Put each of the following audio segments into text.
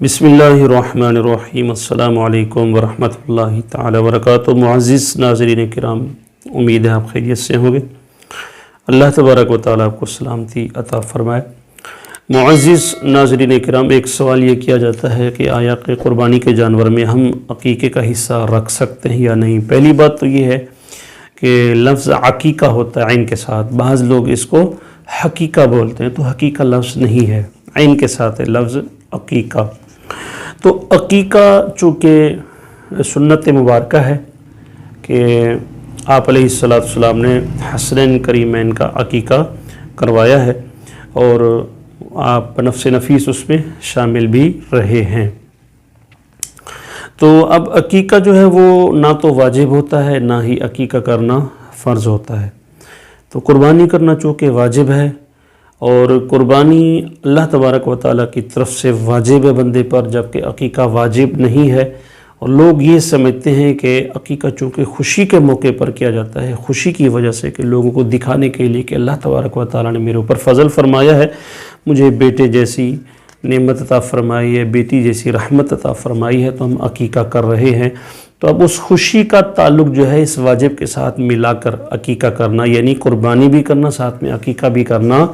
बिस्मिल्लाहिर्रहमानिर्रहीम। अस्सलामु अलैकुम वरहमतुल्लाहि ताला वबरकातुहू। मुअज़्ज़िज़ नाज़रीन किराम, उम्मीद है आप खैरियत से होंगे। अल्लाह तबारक व तआला आपको सलामती अता फ़रमाए। मुअज़्ज़िज़ नाज़रीन किराम, एक सवाल ये किया जाता है कि आया कि क़ुरबानी के जानवर में हम अक़ीक़े का हिस्सा रख सकते हैं या नहीं। पहली बात तो ये है कि लफ्ज़ अक़ीक़ा होता है ऐन के साथ, बाज़ लोग इसको हक़ीक़ा बोलते हैं, तो हक़ीक़ा लफ्ज़ नहीं है, ऐन के साथ है लफ्ज़ अक़ीक़ा। तो अक़ीक़ा चूँकि सुन्नत मुबारका है कि आप अलैहिस्सलाम ने हसनैन करीमैन का अक़ीक़ा करवाया है और आप नफ्स नफीस उसमें शामिल भी रहे हैं। तो अब अक़ीक़ा जो है वो ना तो वाजिब होता है, ना ही अक़ीक़ा करना फ़र्ज़ होता है। तो कुर्बानी करना चूँकि वाजिब है और कुर्बानी अल्लाह तबारक व तआला की तरफ से वाजिब है बंदे पर, जबकि अक़ीक़ा वाजिब नहीं है। और लोग ये समझते हैं कि अक़ीक़ा चूँकि खुशी के मौके पर किया जाता है, खुशी की वजह से, कि लोगों को दिखाने के लिए कि अल्लाह तबारक व तआला ने मेरे ऊपर फ़ज़ल फ़रमाया है, मुझे बेटे जैसी नेमत अता फ़रमाई है, बेटी जैसी रहमत अता फ़रमाई है, तो हम अक़ीक़ा कर रहे हैं। तो अब उस खुशी का ताल्लुक़ जो है इस वाजिब के साथ मिलाकर अक़ीक़ा करना, यानी कुर्बानी भी करना साथ में अक़ीक़ा भी करना,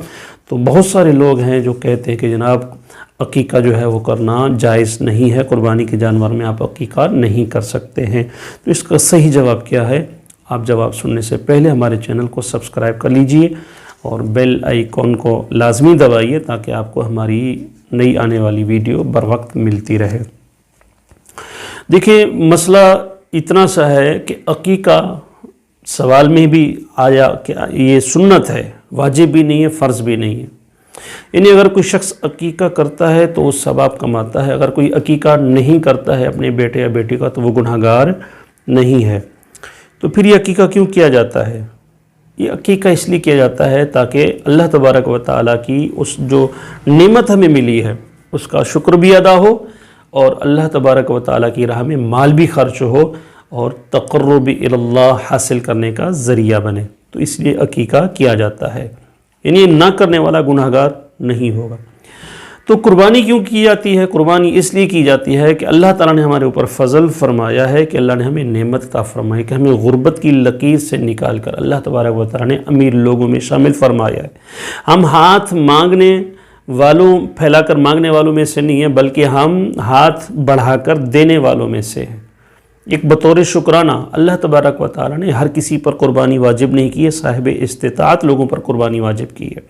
तो बहुत सारे लोग हैं जो कहते हैं कि जनाब अक़ीक़ा जो है वो करना जायज़ नहीं है, कुर्बानी के जानवर में आप अक़ीक़ा नहीं कर सकते हैं। तो इसका सही जवाब क्या है? आप जवाब सुनने से पहले हमारे चैनल को सब्सक्राइब कर लीजिए और बेल आइकॉन को लाजमी दबाइए ताकि आपको हमारी नई आने वाली वीडियो बर वक्त मिलती रहे। देखिए, मसला इतना सा है कि अक़ीक़ा सवाल में भी आया कि ये सुन्नत है, वाजिब भी नहीं है, फ़र्ज़ भी नहीं है। यानी अगर कोई शख्स अक़ीक़ा करता है तो वो सवाब कमाता है, अगर कोई अक़ीक़ा नहीं करता है अपने बेटे या बेटी का तो वो गुनहगार नहीं है। तो फिर ये अक़ीक़ा क्यों किया जाता है? ये अक़ीक़ा इसलिए किया जाता है ताकि अल्लाह तबारक व तआला की उस जो नेमत हमें मिली है उसका शुक्र भी अदा हो और अल्लाह तबारक व तआला की राह में माल भी खर्च हो और तक़र्रुब इलल्लाह हासिल करने का ज़रिया बने। तो इसलिए अक़ीक़ा किया जाता है, यानी ना करने वाला गुनहगार नहीं होगा। तो कुर्बानी क्यों की जाती है? कुर्बानी इसलिए की जाती है कि अल्लाह ताला ने हमारे ऊपर फ़ज़ल फ़रमाया है, कि अल्लाह ने हमें नेमत अता फ़रमाई, कि हमें गुर्बत की लकीर से निकाल कर अल्लाह तबारक व तआला ने अमीर लोगों में शामिल फ़रमाया है। हम हाथ मांगने वालों, फैलाकर मांगने वालों में से नहीं है, बल्कि हम हाथ बढ़ाकर देने वालों में से हैं। एक बतौर शुक्राना अल्लाह तबारक व तआला ने हर किसी पर कुर्बानी वाजिब नहीं की है, साहिब इस्तिताअत लोगों पर कुर्बानी वाजिब की है।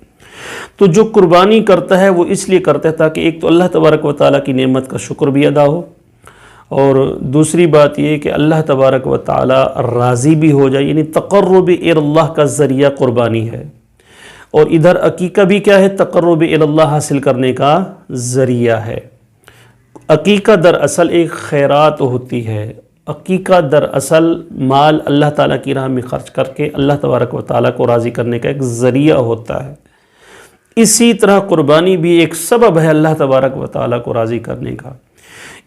तो जो कुर्बानी करता है वो इसलिए करता है ताकि एक तो अल्लाह तबारक व तआला की नेमत का शुक्र भी अदा हो और दूसरी बात ये कि अल्लाह तबारक व तआला राज़ी भी हो जाए, यानी तक़र्रुब इलल्लाह का ज़रिया कुर्बानी है। और इधर अक़ीक़ा भी क्या है? तक़र्रुब इलल्लाह हासिल करने का ज़रिया है। अक़ीक़ा दरअसल एक खैरात होती है। अक़ीक़ा दरअसल माल अल्लाह ताला की राह में ख़र्च करके अल्लाह तबारक व तआला को राज़ी करने का एक ज़रिया होता है। इसी तरह कुर्बानी भी एक सबब है अल्लाह तबारक व तआला को राज़ी करने का।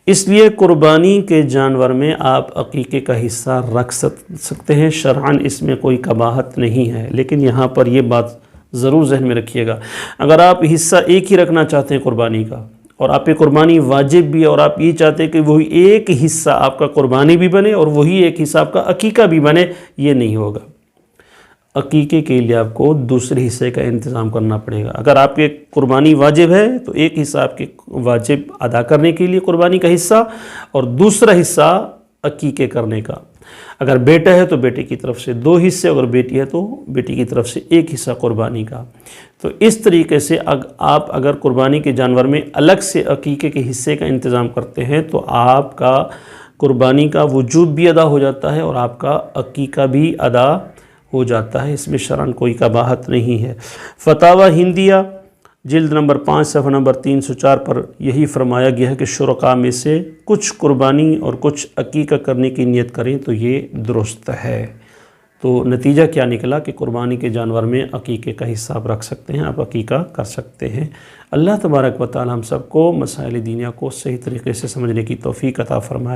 इसलिए कुर्बानी के जानवर में आप अक़ीक़े का हिस्सा रख सकते हैं, शरअन इसमें कोई कबाहत नहीं है। लेकिन यहाँ पर यह बात ज़रूर ज़हन में रखिएगा, अगर आप हिस्सा एक ही रखना चाहते हैं कुर्बानी का और आप पे कुर्बानी वाजिब भी है और आप ये चाहते हैं कि वही एक हिस्सा आपका कुर्बानी भी बने और वही एक हिस्सा आपका अक़ीक़ा भी बने, ये नहीं होगा। अक़ीक़े के लिए आपको दूसरे हिस्से का इंतज़ाम करना पड़ेगा। अगर आपके कुर्बानी वाजिब है तो एक हिस्सा आपके वाजिब अदा करने के लिए कुर्बानी का हिस्सा और दूसरा हिस्सा अक़ीक़े करने का। अगर बेटा है तो बेटे की तरफ से 2 हिस्से, अगर बेटी है तो बेटी की तरफ से 1 हिस्सा कुर्बानी का। तो इस तरीके से आप अगर कुर्बानी के जानवर में अलग से अक़ीक़े के हिस्से का इंतज़ाम करते हैं तो आपका कुर्बानी का वजूब भी अदा हो जाता है और आपका अक़ीक़ा भी अदा हो जाता है। इसमें शरअन कोई कबाहत नहीं है। फतावा हिंदिया जिल्द नंबर 5 सफ़ा नंबर 304 पर यही फरमाया गया है कि शुरका में से कुछ कुर्बानी और कुछ अक़ीक़ा करने की नियत करें तो ये दुरुस्त है। तो नतीजा क्या निकला कि कुर्बानी के जानवर में अक़ीक़े का हिस्सा आप रख सकते हैं, आप अक़ीक़ा कर सकते हैं। अल्लाह तबारक व तआला हम सबको मसाइल दीनिया को सही तरीके से समझने की तौफ़ीक़ अता फ़रमाए।